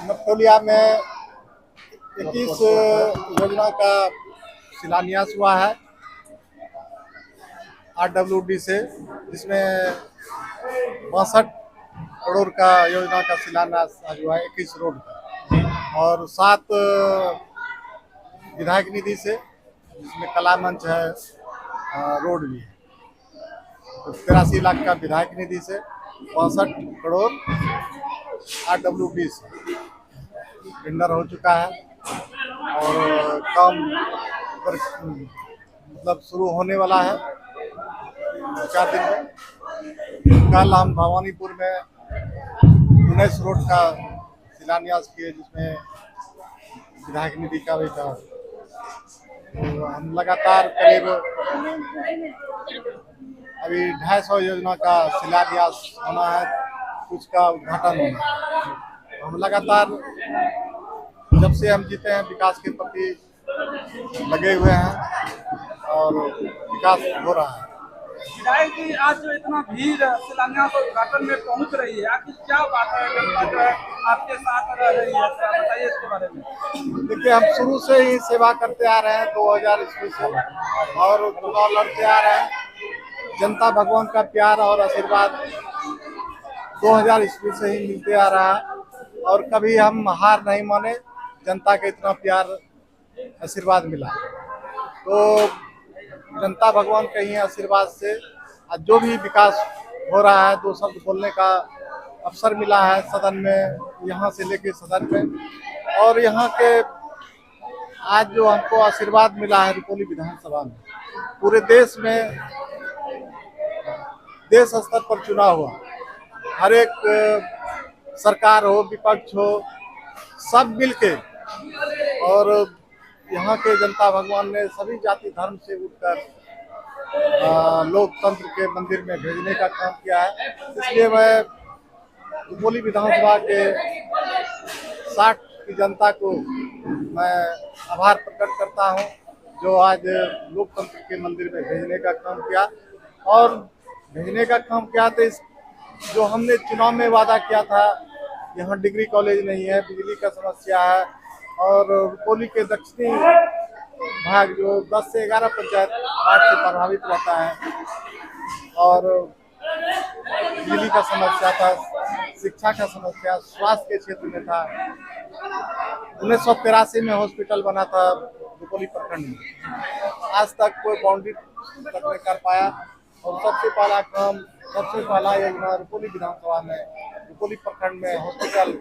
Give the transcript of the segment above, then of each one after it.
नपतोलिया में 21 योजना का शिलान्यास हुआ है RWD से, जिसमें 62 करोड़ का योजना का शिलान्यास आज हुआ है 21 रोड का, और 7 विधायक निधि से, जिसमें कला मंच है, रोड भी है। तो 83 लाख का विधायक निधि से, 62 करोड़ RWD से टेंडर हो चुका है और काम पर मतलब शुरू होने वाला है 4 दिन में। कल हम भवानीपुर में 19 रोड का शिलान्यास किए, जिसमें विधायक निधि का भी था। तो हम लगातार करीब अभी 250 योजना का शिलान्यास होना है, कुछ का उद्घाटन होना है। हम लगातार जब से हम जीते हैं विकास के प्रति लगे हुए हैं और विकास हो रहा है। विधायक जी, आज जो इतना भीड़ शिलान्यास और उद्घाटन में पहुंच रही है, आखिर क्या बात है? जनता जो है आपके साथ रह रही है, थोड़ा बताइए इसके बारे में। देखिए, हम शुरू से ही सेवा करते आ रहे हैं 2000 ईस्वी से, और चुनाव लड़ते आ रहे हैं। जनता भगवान का प्यार और आशीर्वाद 2000 ईस्वी से ही मिलते आ रहा है, और कभी हम हार नहीं माने। जनता के इतना प्यार आशीर्वाद मिला, तो जनता भगवान के ही आशीर्वाद से आज जो भी विकास हो रहा है, 2 शब्द बोलने का अवसर मिला है सदन में, यहाँ से लेके सदन में। और यहाँ के आज जो हमको आशीर्वाद मिला है रुपौली विधानसभा में, पूरे देश में देश स्तर पर चुनाव हुआ, हर एक सरकार हो, विपक्ष हो, सब मिलके, और यहाँ के जनता भगवान ने सभी जाति धर्म से उठकर लोकतंत्र के मंदिर में भेजने का काम किया है। इसलिए मैं रुपौली विधानसभा के 60 की जनता को मैं आभार प्रकट करता हूँ, जो आज लोकतंत्र के मंदिर में भेजने का काम किया। और भेजने का काम किया तो इस जो हमने चुनाव में वादा किया था, यहाँ डिग्री कॉलेज नहीं है, बिजली का समस्या है, और रुपौली के दक्षिणी भाग जो 10 से 11 पंचायत बाढ़ से प्रभावित रहता है, और बिजली का समस्या था, शिक्षा का समस्या, स्वास्थ्य के क्षेत्र में था। 1983 में हॉस्पिटल बना था रुपौली प्रखंड में, आज तक कोई बाउंड्री तक नहीं कर पाया। और सबसे पहला काम, सबसे पहला योजना रुपौली विधानसभा में, रुपौली प्रखंड में हॉस्पिटल,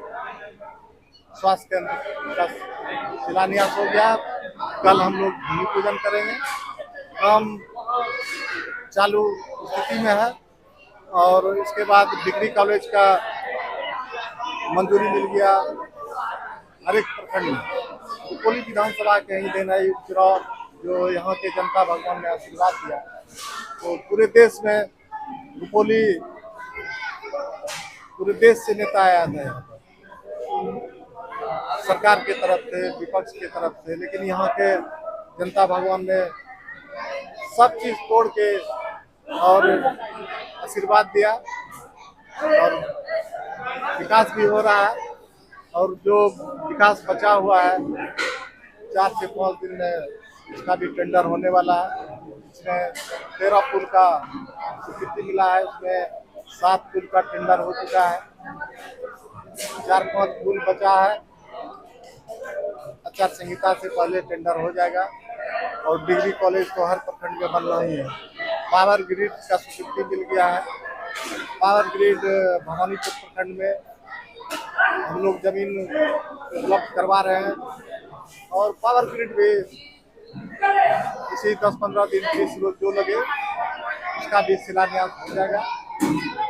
स्वास्थ्य केंद्र का शिलान्यास हो गया। कल हम लोग भूमि पूजन करेंगे। काम चालू स्थिति में है, और इसके बाद डिग्री कॉलेज का मंजूरी मिल गया हर एक प्रखंड में। रुपौली विधानसभा के ही देना है चुनाव, जो यहाँ के जनता भगवान ने आशीर्वाद दिया, तो पूरे देश में रुपौली, पूरे देश से नेता आया था यहाँ पर, सरकार के तरफ से, विपक्ष के तरफ से, लेकिन यहाँ के जनता भगवान ने सब चीज तोड़ के और आशीर्वाद दिया, और विकास भी हो रहा है। और जो विकास बचा हुआ है 4 से 5 दिन में उसका भी टेंडर होने वाला है। इसमें 13 पुल का स्वीकृति मिला है, उसमें 7 पुल का टेंडर हो चुका है, 4-5 पुल बचा है। आचार संहिता से पहले टेंडर हो जाएगा, और डिग्री कॉलेज तो हर प्रखंड में बनना ही है। पावर ग्रिड का स्वीकृति मिल गया है। पावर ग्रिड भवानीपुर प्रखंड में हम लोग जमीन उपलब्ध करवा रहे हैं, और पावर ग्रिड भी इसी 10-15 दिन के जो लगे उसका भी शिलान्यास हो जाएगा, तो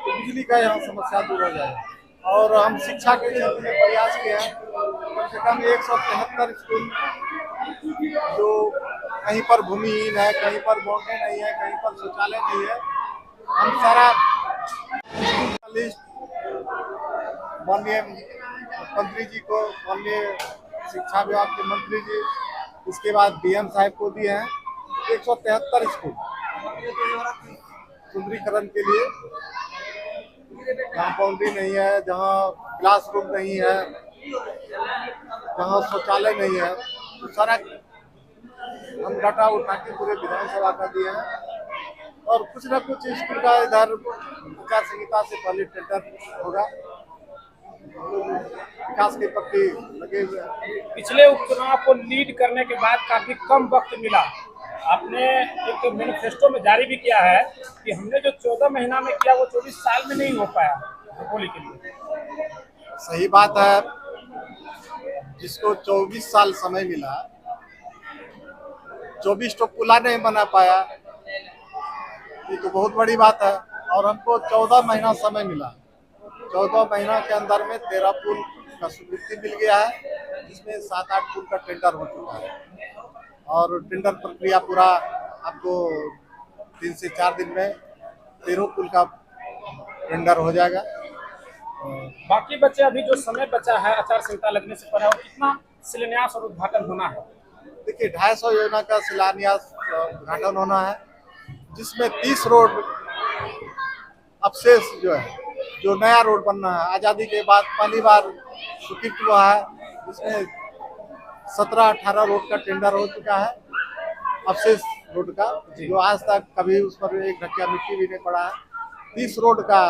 बिजली का यहाँ समस्या दूर हो जाएगा। और हम शिक्षा के क्षेत्र में प्रयास किए हैं, कम से कम 173 स्कूल जो कहीं पर भूमिहीन है, कहीं पर बाउंड्री नहीं है, कहीं पर शौचालय नहीं है, हम सारा लिस्ट माननीय मुख्यमंत्री जी को, माननीय शिक्षा विभाग के मंत्री जी, इसके बाद DM साहब को दिए हैं। 173 स्कूल सुंदरीकरण के लिए, जहाँ बाउंड्री नहीं है, जहाँ क्लासरूम नहीं है, जहाँ शौचालय नहीं है, तो सारा हम डाटा उठा के पूरे विधानसभा का दिए हैं। और कुछ न कुछ स्कूल का इधर आचार संहिता से पहले टेंडर होगा, विकास के प्रति लगे हुए हैं। पिछले उपचुनाव को लीड करने के बाद काफी कम वक्त मिला। आपने एक मैनिफेस्टो में जारी भी किया है कि हमने जो 14 महीना में किया वो 24 साल में नहीं हो पाया रुपौली के लिए। सही बात है, जिसको 24 साल समय मिला, 24 तो पुला नहीं बना पाया, ये तो बहुत बड़ी बात है। और हमको 14 महीना समय मिला, 14 महीना के अंदर में 13 पुल का स्वीकृति मिल गया है, जिसमें 7-8 पुल का टेंडर हो चुका है। और टेंडर प्रक्रिया पूरा आपको 3 से 4 दिन में 13 पुल का टेंडर हो जाएगा। बाकी बचे अभी जो समय बचा है आचार संहिता लगने से पहले, और कितना शिलान्यास और उद्घाटन होना है? देखिए 250 योजना का शिलान्यास उद्घाटन होना है, जिसमें 30 रोड अवशेष जो है, जो नया रोड बनना है, आज़ादी के बाद पहली बार स्वीकृत हुआ है, जिसमें 17-18 रोड का टेंडर हो चुका है, अवशेष रोड का, जो आज तक कभी उस पर एक ढकिया मिट्टी भी नहीं पड़ा है। 30 रोड का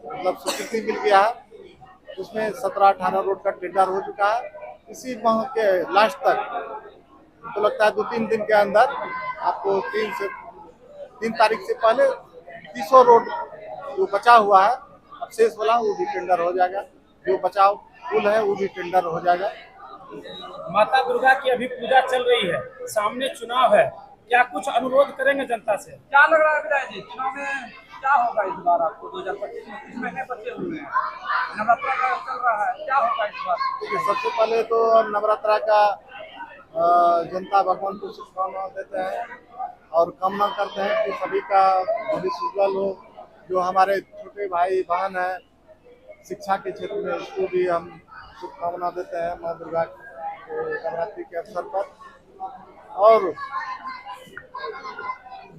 मतलब स्वीकृति मिल गया है, उसमें 17-18 रोड का टेंडर हो चुका है। इसी माह के लास्ट तक तो लगता है 2-3 दिन के अंदर आपको 3 तारीख से पहले 300 रोड जो बचा हुआ है अवशेष वाला, वो भी टेंडर हो जाएगा। जो बचाव पुल है वो भी टेंडर हो जाएगा। माता दुर्गा की अभी पूजा चल रही है, सामने चुनाव है, क्या कुछ अनुरोध करेंगे जनता से? क्या लग रहा है विधायक जी, चुनाव में क्या होगा इस बार आपको? 2025 में कुछ महीने बचे हुए हैं, नवरात्रा का चल रहा है, क्या होगा इस बार? सबसे पहले तो नवरात्रा का जनता भगवान को शुभकामना देते हैं और कामना करते हैं कि सभी का भविष्य उज्जवल हो। जो हमारे छोटे भाई बहन हैं शिक्षा के क्षेत्र में, उसको भी हम शुभकामना देते हैं माँ दुर्गा के नवरात्रि के अवसर पर। और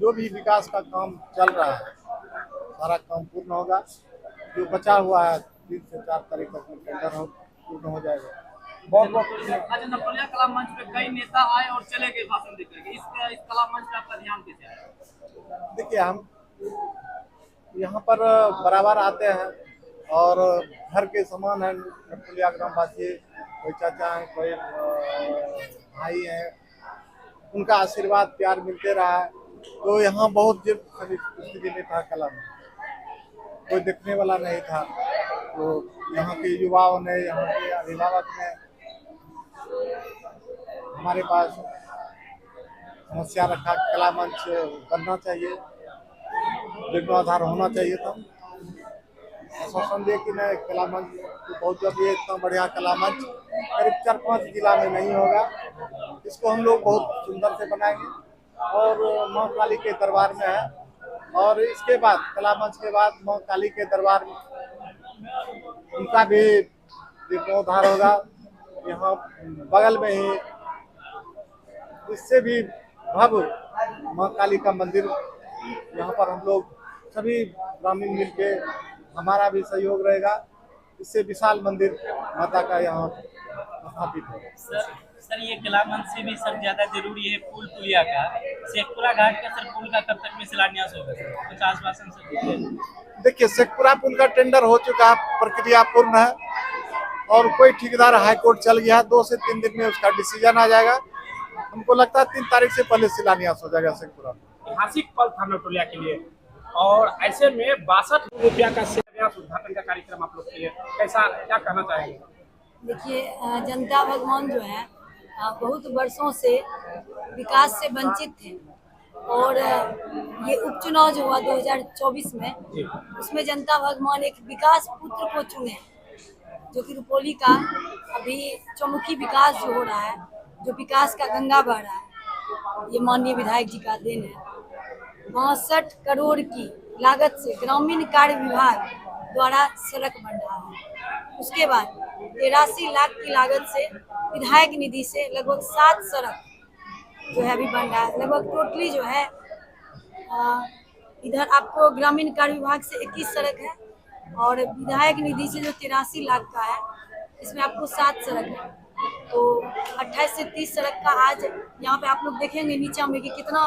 जो भी विकास का काम चल रहा है, सारा काम पूर्ण होगा। जो बचा हुआ है 3 से 4 तारीख तक में टेंडर पूर्ण हो जाएगा। बहुत बहुत आज नपलिया कला मंच पे कई नेता आए और चले गए भाषण देकर के। इस कला मंच पे आपका ध्यान कैसे आया? देखिए, हम यहाँ पर बराबर आते हैं और घर के समान है नपलिया ग्रामवासी, कोई चाचा हैं, कोई भाई हैं, उनका आशीर्वाद प्यार मिलते रहा है। तो यहाँ बहुत स्थिति में था, कला में कोई देखने वाला नहीं था। तो यहाँ के युवाओं ने, यहाँ के अभिभावक ने हमारे पास समस्या रखा, कला मंच बनना चाहिए, जीर्णोद्धार होना चाहिए था। आश्वासन दिए कि नहीं, कला मंच तो बहुत जल्दी, इतना बढ़िया कला मंच करीब 4-5 जिला में नहीं होगा। इसको हम लोग बहुत सुंदर से बनाएंगे और माँ काली के दरबार में है। और इसके बाद कला मंच के बाद माँ काली के दरबार में उनका भी जीर्णोद्धार होगा। यहाँ बगल में ही इससे भी भव्य माँ काली का मंदिर, यहाँ पर हम लोग सभी ग्रामीण मिलके, हमारा भी सहयोग रहेगा, इससे विशाल मंदिर माता का यहाँ स्थापित है। सर ये कला मंच से भी सर ज्यादा जरूरी है पुल पुलिया का, शेखपुरा घाट का सर पुल का कब तक में शिलान्यास होगा सर? कुछ आश्वासन सर? देखिए, शेखपुरा पुल का टेंडर हो चुका है, प्रक्रिया पूर्ण है और कोई ठेकेदार हाई कोर्ट चल गया है, 2 से 3 दिन में उसका डिसीजन आ जाएगा। हमको लगता है 3 तारीख से पहले शिलान्यास हो जाएगा शेखपुरा। ऐतिहासिक पल था नटोलिया के लिए, और ऐसे में 62 रुपया का शिलान्यास उद्घाटन का कार्यक्रम आप लोग के लिए कैसा, क्या कहना चाहेंगे? देखिए, जनता भगवान जो है बहुत वर्षों से विकास से वंचित थे और ये उपचुनाव जो हुआ 2024 में, उसमें जनता भगवान एक विकास पुत्र को चुने, जो कि रुपौली का अभी चौमुखी विकास जो हो रहा है, जो विकास का गंगा बह रहा है, ये माननीय विधायक जी का देन है। 62 करोड़ की लागत से ग्रामीण कार्य विभाग द्वारा सड़क बन रहा है। उसके बाद 83 लाख की लागत से विधायक निधि से लगभग 7 सड़क जो है अभी बन रहा है। लगभग टोटली जो है इधर आपको ग्रामीण कार्य विभाग से 21 सड़क है और विधायक निधि से जो 83 लाख का है इसमें आपको 7 सड़क है। तो 28 से 30 सड़क का आज यहाँ पे आप लोग देखेंगे नीचे में कि कितना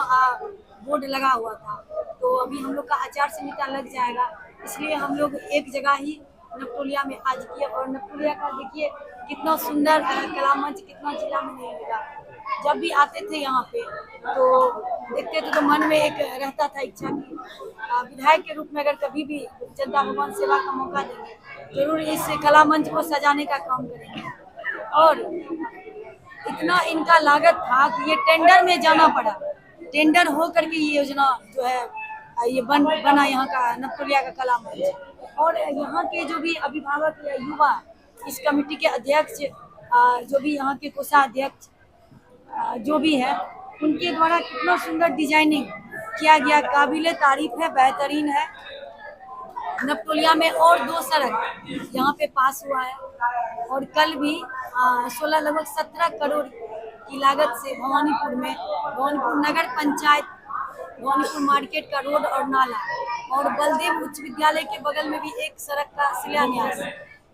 बोर्ड लगा हुआ था। तो अभी हम लोग का आचार संहिता लग जाएगा, इसलिए हम लोग एक जगह ही नवटोलिया में आज किए। और नवटोलिया का देखिए कितना सुंदर कला मंच, कितना जिला में नहीं मिला। जब भी आते थे यहाँ पे तो देखते थे तो मन में एक रहता था इच्छा कि विधायक के रूप में अगर कभी भी जनता भगवान सेवा का मौका देंगे जरूर इस कला मंच को सजाने का काम करेंगे। और इतना इनका लागत था कि ये टेंडर में जाना पड़ा, टेंडर हो करके ये योजना जो है ये बना यहाँ का नवटोलिया का कला मंच। और यहाँ के जो भी अभिभावक या युवा इस कमेटी के अध्यक्ष, जो भी यहाँ के कोषाध्यक्ष जो भी है, उनके द्वारा कितना सुंदर डिजाइनिंग किया गया, काबिले तारीफ है, बेहतरीन है। नवटोलिया में और 2 सड़क यहाँ पे पास हुआ है। और कल भी 16 लगभग 17 करोड़ की लागत से भवानीपुर नगर पंचायत, भवानीपुर मार्केट का रोड और नाला, और बलदेव उच्च विद्यालय के बगल में भी एक सड़क का शिलान्यास,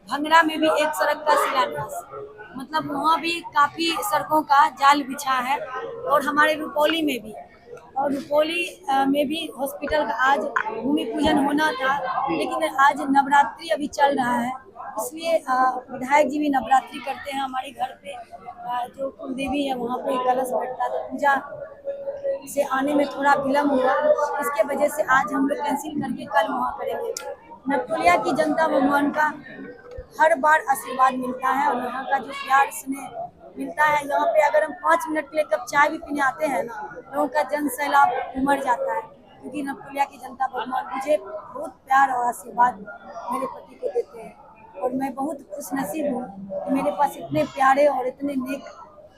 भंगरा में भी एक सड़क का शिलान्यास। मतलब वहाँ भी काफी सड़कों का जाल बिछा है। और हमारे रुपौली में भी, और रुपौली में भी हॉस्पिटल का आज भूमि पूजन होना था, लेकिन आज नवरात्रि अभी चल रहा है, इसलिए विधायक जी भी नवरात्रि करते हैं। हमारे घर पे जो कुलदेवी है वहाँ पे कलश बैठता था, पूजा से आने में थोड़ा विलम्ब हुआ, इसके वजह से आज हम लोग कैंसिल करके कल वहाँ करेंगे। नवटोलिया की जनता भगवान का हर बार आशीर्वाद मिलता है और यहाँ का जो प्यार स्नेह मिलता है। यहाँ पे अगर हम 5 मिनट के लिए कप चाय भी पीने आते हैं ना, लोगों का जन सैलाब उमड़ जाता है, क्योंकि नवटोलिया की जनता भगवान मुझे बहुत प्यार और आशीर्वाद मेरे पति को देते हैं। और मैं बहुत खुशनसीब हूँ कि मेरे पास इतने प्यारे और इतने नेक,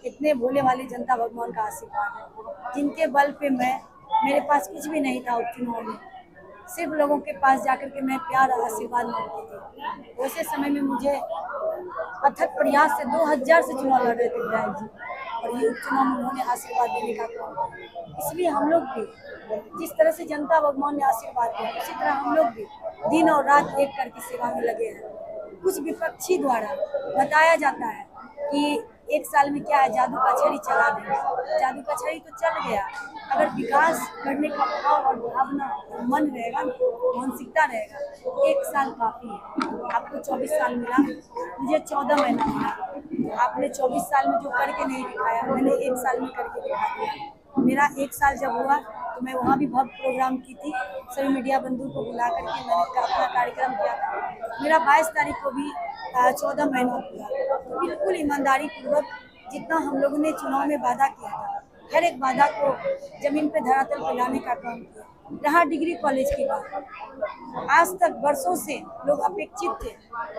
इतने भोले वाले जनता भगवान का आशीर्वाद है, जिनके बल पे मेरे पास कुछ भी नहीं था उपचुनाव में, सिर्फ लोगों के पास जाकर के मैं प्यार और आशीर्वाद मांगती थी। वैसे समय में मुझे अथक प्रयास से 2000 से चुनाव लड़ रहे थे विधायक जी, और ये उपचुनाव में उन्होंने आशीर्वाद देने का काम किया। इसलिए हम लोग भी जिस तरह से जनता भगवान ने आशीर्वाद दिया, उसी तरह हम लोग भी दिन और रात एक करके सेवा में लगे हैं। कुछ विपक्षी द्वारा बताया जाता है कि 1 साल में क्या है, जादू का छड़ी चला देंगे। जादू का छड़ी तो चल गया, अगर विकास करने का भाव और भावना मन रहेगा ना, मानसिकता रहेगा, तो 1 साल काफी है। आपको 24 साल मिला, मुझे 14 महीना मिला। आपने 24 साल में जो करके नहीं दिखाया, मैंने 1 साल में करके दिखा दिया। मेरा 1 साल जब हुआ तो मैं वहाँ भी भव्य प्रोग्राम की थी, सभी मीडिया बंधु को बुला करके मैंने अपना कार्यक्रम किया था। मेरा 22 तारीख को भी 14 महीना हुआ। तो बिल्कुल ईमानदारी पूर्वक जितना हम लोगों ने चुनाव में वादा किया था, हर एक वादा को जमीन पे धरातल पे लाने का काम किया। रहा डिग्री कॉलेज की बात, आज तक वर्षों से लोग अपेक्षित थे।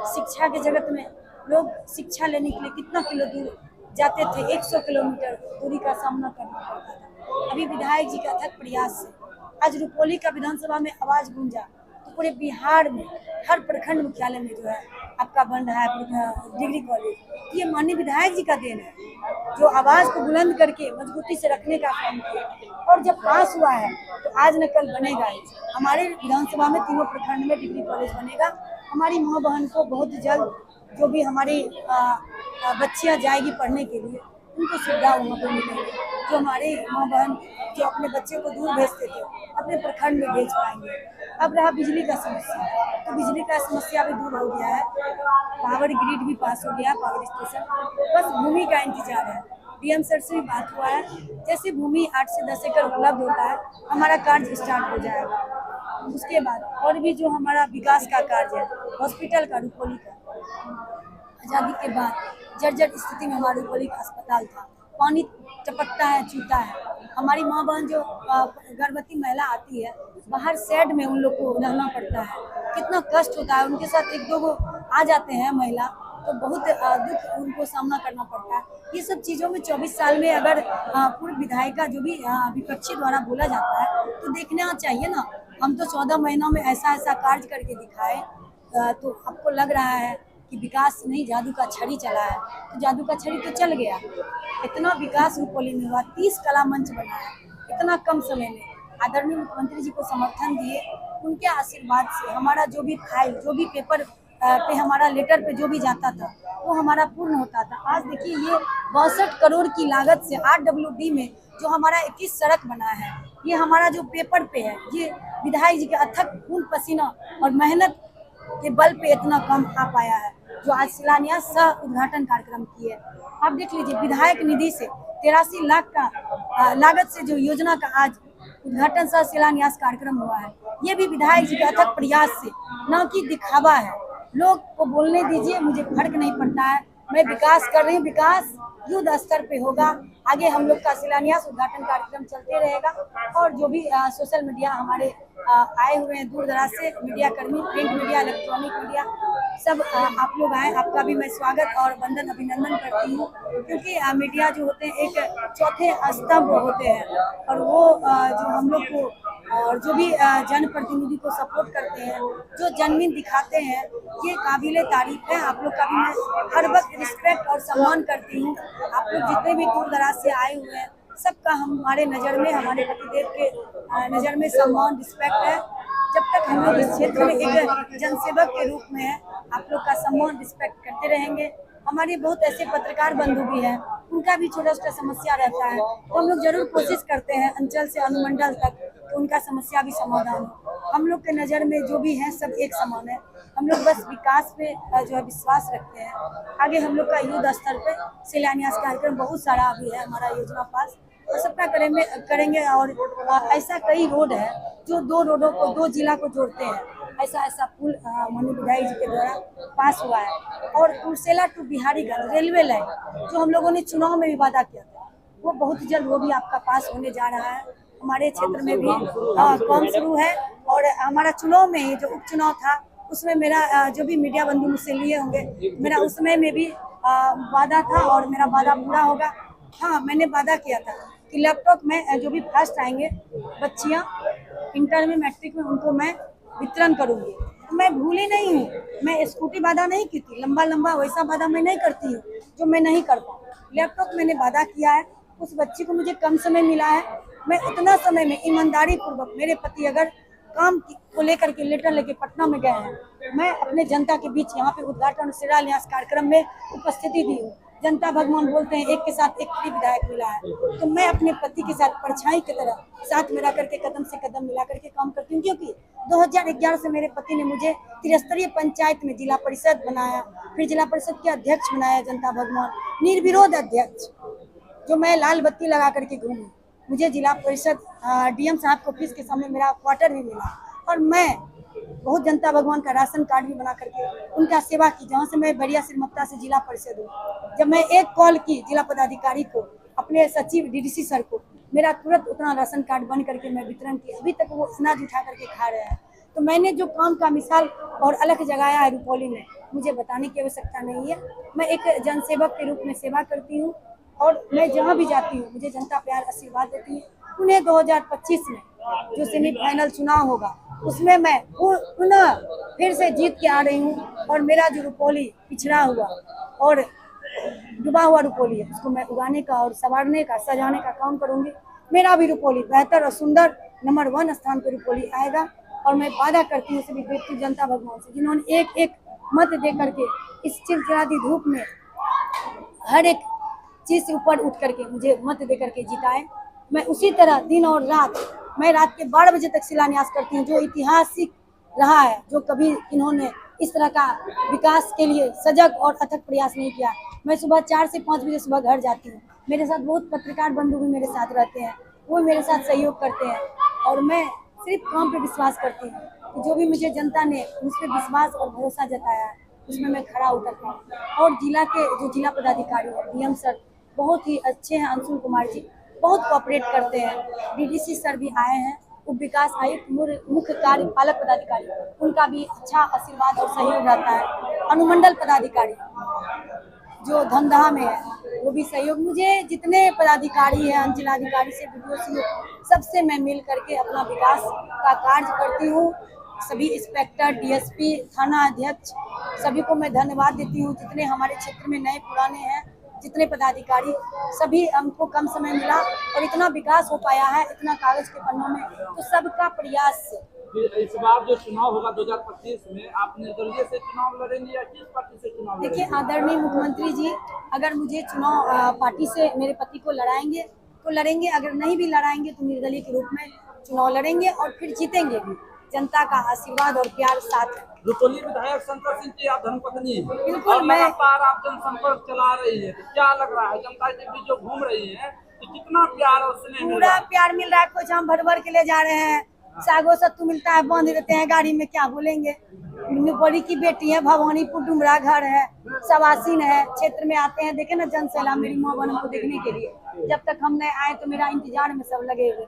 शिक्षा के जगत में लोग शिक्षा लेने के लिए कितना किलो दूर जाते थे, 100 किलोमीटर दूरी का सामना करना पड़ता था। अभी विधायक जी का अथक प्रयास से आज रुपौली का विधानसभा में आवाज गूंजा, तो पूरे बिहार में हर प्रखंड मुख्यालय में जो है आपका बन रहा है डिग्री कॉलेज। ये माननीय विधायक जी का देन है, जो आवाज को बुलंद करके मजबूती से रखने का काम किया। और जब पास हुआ है तो आज न कल बनेगा। हमारे विधानसभा में 3 प्रखंड में डिग्री कॉलेज बनेगा। हमारी माँ बहन को बहुत जल्द जो भी हमारी बच्चियाँ जाएगी पढ़ने के लिए, उनको सुविधा वहाँ पर मिलेगी। जो हमारे माँ बहन जो अपने बच्चे को दूर भेजते थे, अपने प्रखंड में भेज पाएंगे। अब रहा बिजली का समस्या, तो बिजली का समस्या भी दूर हो गया है। पावर ग्रिड भी पास हो गया, पावर स्टेशन, बस भूमि का इंतजार है। डीएम सर से भी बात हुआ है, जैसे भूमि 8 से 10 एकड़ उपलब्ध होता है, हमारा कार्य स्टार्ट हो जाएगा। उसके बाद और भी जो हमारा विकास का कार्य है, हॉस्पिटल का, रुपौली का, आज़ादी के बाद जर्जर स्थिति में हमारे रुपौली का अस्पताल था, पानी टपकता है, चूता है। हमारी माँ बहन जो गर्भवती महिला आती है, बाहर शेड में उन लोग को रहना पड़ता है, कितना कष्ट होता है। उनके साथ 1-2 गो आ जाते हैं महिला, तो बहुत दुख उनको सामना करना पड़ता है। ये सब चीज़ों में 24 साल में अगर पूर्व विधायिका जो भी विपक्षी द्वारा बोला जाता है, तो देखना चाहिए ना। हम तो 14 महीनों में ऐसा कार्य करके दिखाए, तो आपको लग रहा है कि विकास नहीं, जादू का छड़ी चला है। तो जादू का छड़ी तो चल गया। इतना विकास रुपौली में हुआ, 30 कला मंच बनाया इतना कम समय में। आदरणीय मुख्यमंत्री जी को समर्थन दिए, उनके आशीर्वाद से हमारा जो भी फाइल, जो भी पेपर पे हमारा लेटर पे जो भी जाता था वो हमारा पूर्ण होता था। आज देखिए ये 62 करोड़ की लागत से 8WD में जो हमारा 21 सड़क बना है, ये हमारा जो पेपर पे है, ये विधायक जी के अथक खून पसीना और मेहनत के बल पे इतना कम आ पाया है, जो आज शिलान्यास सह उद्घाटन कार्यक्रम की है। आप देख लीजिए विधायक निधि से 83 लाख का लागत से जो योजना का आज उद्घाटन सह शिलान्यास कार्यक्रम हुआ है, ये भी विधायक जी के अथक प्रयास से, न कि दिखावा है। लोग को बोलने दीजिए, मुझे फर्क नहीं पड़ता है, मैं विकास कर रही हूँ, विकास युद्ध स्तर पे होगा। आगे हम लोग का शिलान्यास उद्घाटन कार्यक्रम चलते रहेगा और जो भी सोशल मीडिया हमारे आए हुए हैं दूर दराज से मीडिया कर्मी, प्रिंट मीडिया, इलेक्ट्रॉनिक मीडिया, सब आप लोग आए, आपका भी मैं स्वागत और वंदन अभिनंदन करती हूँ, क्योंकि मीडिया जो होते हैं एक चौथे स्तंभ होते हैं और वो जो हम लोग को और जो भी जनप्रतिनिधि को सपोर्ट करते हैं, जो जनमीन दिखाते हैं, ये काबिले तारीफ है। आप लोग का भी मैं हर वक्त रिस्पेक्ट और सम्मान करती हूँ। आप लोग जितने भी दूर दराज से आए हुए हैं, सबका हमारे नज़र में, हमारे पतिदेव के नज़र में सम्मान रिस्पेक्ट है। जब तक हम लोग इस क्षेत्र में एक जनसेवक के रूप में है, आप लोग का सम्मान रिस्पेक्ट करते रहेंगे। हमारे बहुत ऐसे पत्रकार बंधु भी हैं, उनका भी छोटा छोटा समस्या रहता है, तो हम लोग जरूर कोशिश करते हैं अंचल से अनुमंडल तक तो उनका समस्या भी समाधान हो। हम लोग के नज़र में जो भी है सब एक समान है। हम लोग बस विकास पे जो है विश्वास रखते हैं। आगे हम लोग का युद्ध स्तर पे शिलान्यास कार्यक्रम बहुत सारा अभी है हमारा योजना पास, और सबका करेंगे और ऐसा कई रोड है जो 2 रोडों को 2 जिला को जोड़ते हैं। ऐसा पुल माननीय विधायक जी के द्वारा पास हुआ है। और Kursela to Bihariganj railway line जो हम लोगों ने चुनाव में भी वादा किया था, वो बहुत जल्द वो भी आपका पास होने जा रहा है। हमारे क्षेत्र में भी काम शुरू है और हमारा चुनाव में ही जो उपचुनाव था उसमें मेरा जो भी मीडिया बंधु मुझसे लिए होंगे, मेरा उसमें में भी वादा था और मेरा वादा पूरा होगा। हाँ, मैंने वादा किया था कि लैपटॉप में जो भी फर्स्ट आएंगे बच्चियाँ इंटर में, मैट्रिक में, उनको मैं वितरण करूँगी। तो मैं भूली नहीं हूँ, मैं स्कूटी वादा नहीं की थी, लंबा वैसा वादा मैं नहीं करती हूँ जो मैं नहीं कर पाऊँ। लैपटॉप मैंने वादा किया है, उस बच्ची को मुझे कम समय मिला है, मैं उतना समय में ईमानदारी पूर्वक, मेरे पति अगर काम को लेकर के लेटर लेके पटना में गए हैं, मैं अपने जनता के बीच यहाँ पे उद्घाटन शिलान्यास कार्यक्रम में उपस्थिति दी हूँ। जनता भगवान बोलते हैं, एक के साथ एक फ्री विधायक मिला है, तो मैं अपने पति के साथ परछाई की तरह साथ मिला करके कदम से कदम मिला करके काम करती हूँ। क्योंकि 2011 से मेरे पति ने मुझे त्रिस्तरीय पंचायत में जिला परिषद बनाया, फिर जिला परिषद के अध्यक्ष बनाया, जनता भगवान निर्विरोध अध्यक्ष, जो मैं लाल बत्ती लगा करके घूमी। मुझे जिला परिषद DM साहब के ऑफिस के सामने मेरा क्वार्टर भी मिला और मैं बहुत जनता भगवान का राशन कार्ड भी बना करके उनका सेवा की, जहाँ से मैं बढ़िया सिरमत्ता से जिला परिषद हूँ। जब मैं एक कॉल की जिला पदाधिकारी को, अपने सचिव DDC सर को, मेरा तुरंत उतना राशन कार्ड बन करके मैं वितरण की, अभी तक वो अनाज उठा करके खा रहे हैं। तो मैंने जो काम का मिसाल और अलग जगाया है रुपौली में, मुझे बताने की आवश्यकता नहीं है। मैं एक जनसेवक के रूप में सेवा करती हूँ और मैं जहाँ भी जाती हूँ मुझे जनता प्यार आशीर्वाद देती है। उन्हें 2025 में जो सेमीफाइनल चुनाव होगा उसमें मैं पुनः फिर से जीत के आ रही हूँ और मेरा जो रुपौली पिछड़ा हुआ और डूबा हुआ रुपौली है उसको मैं उगाने का और संवारने का, सजाने का काम करूँगी। मेरा भी रुपौली बेहतर और सुंदर नंबर 1 स्थान पर रुपौली आएगा और मैं वादा करती हूँ सभी व्यक्ति जनता भगवान से, जिन्होंने एक एक मत दे करके इस चिलचिलाती धूप में हर एक चीज़ से ऊपर उठ करके मुझे मत दे करके जिताए। मैं उसी तरह दिन और रात, मैं रात के 12 बजे तक शिलान्यास करती हूँ, जो ऐतिहासिक रहा है, जो कभी इन्होंने इस तरह का विकास के लिए सजग और अथक प्रयास नहीं किया। मैं सुबह 4 से 5 बजे सुबह घर जाती हूँ। मेरे साथ बहुत पत्रकार बंधु भी मेरे साथ रहते हैं, वो मेरे साथ सहयोग करते हैं और मैं सिर्फ काम पे विश्वास करती हूँ। जो भी मुझे जनता ने मुझ पर विश्वास और भरोसा जताया है उसमें मैं खड़ा उतरता हूँ। और जिला के जो जिला पदाधिकारी है DM सर बहुत ही अच्छे हैं, अंशुल कुमार जी बहुत कोऑपरेट करते हैं, DDC सर भी आए हैं, उप विकास आयुक्त, मुख्य कार्यपालक पदाधिकारी, उनका भी अच्छा आशीर्वाद और सहयोग रहता है। अनुमंडल पदाधिकारी जो धमदाहा में है वो भी सहयोग, मुझे जितने पदाधिकारी हैं, अंचलाधिकारी से BDO सबसे मैं मिल करके अपना विकास का कार्य करती हूँ। सभी इंस्पेक्टर, DSP, थाना अध्यक्ष सभी को मैं धन्यवाद देती हूँ। जितने हमारे क्षेत्र में नए पुराने हैं, जितने पदाधिकारी, सभी हमको कम समय मिला और इतना विकास हो पाया है, इतना कागज के पन्नों में, तो सबका प्रयास से कि इस बार जो चुनाव होगा 2025 में आप निर्दलीय से चुनाव लड़ेंगे या किस पार्टी से चुनाव लड़ेंगे? देखिए आदरणीय मुख्यमंत्री जी, अगर मुझे चुनाव पार्टी से मेरे पति को लड़ाएंगे तो लड़ेंगे, अगर नहीं भी लड़ाएंगे तो निर्दलीय के रूप में चुनाव लड़ेंगे और फिर जीतेंगे भी। जनता का आशीर्वाद और प्यार साथ है। रुपौली विधायक शंकर सिंह की आप धर्मपत्नी है, बिल्कुल, और मैं लगातार आप जनसंपर्क चला रही है, तो क्या लग रहा है जनता के बीच जो घूम रही है तो कितना प्यार और स्नेह मिल रहा पूरा है? प्यार मिल रहा है। कुछ हम भर भर के ले जा रहे हैं, सागो सत्तू मिलता है, बांध देते हैं गाड़ी में, क्या बोलेंगे। बड़ी की बेटी है, भवानीपुर डुमरा घर है, सवासीन है, क्षेत्र में आते हैं, देखे ना जन सैलाब मेरी माँ बहन को देखने के लिए। जब तक हम नहीं आए तो मेरा इंतजार में सब लगे हुए,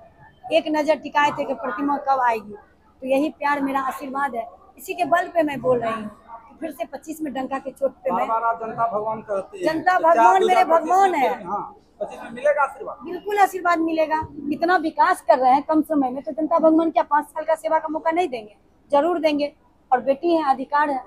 एक नजर टिकाए थे कि प्रतिमा कब आएगी। तो यही प्यार मेरा आशीर्वाद है, इसी के बल पे मैं बोल रही हूँ कि फिर से 25 में डंका के चोट पे मैं। बार आप जनता भगवान कहते हैं, जनता तो क्या भगवान मेरे 2025 भगवान है। हाँ, 25 में मिलेगा आशीर्वाद? बिल्कुल आशीर्वाद मिलेगा। इतना विकास कर रहे हैं कम समय में, तो जनता भगवान क्या 5 साल का सेवा का मौका नहीं देंगे? जरूर देंगे। और बेटी है, अधिकार है।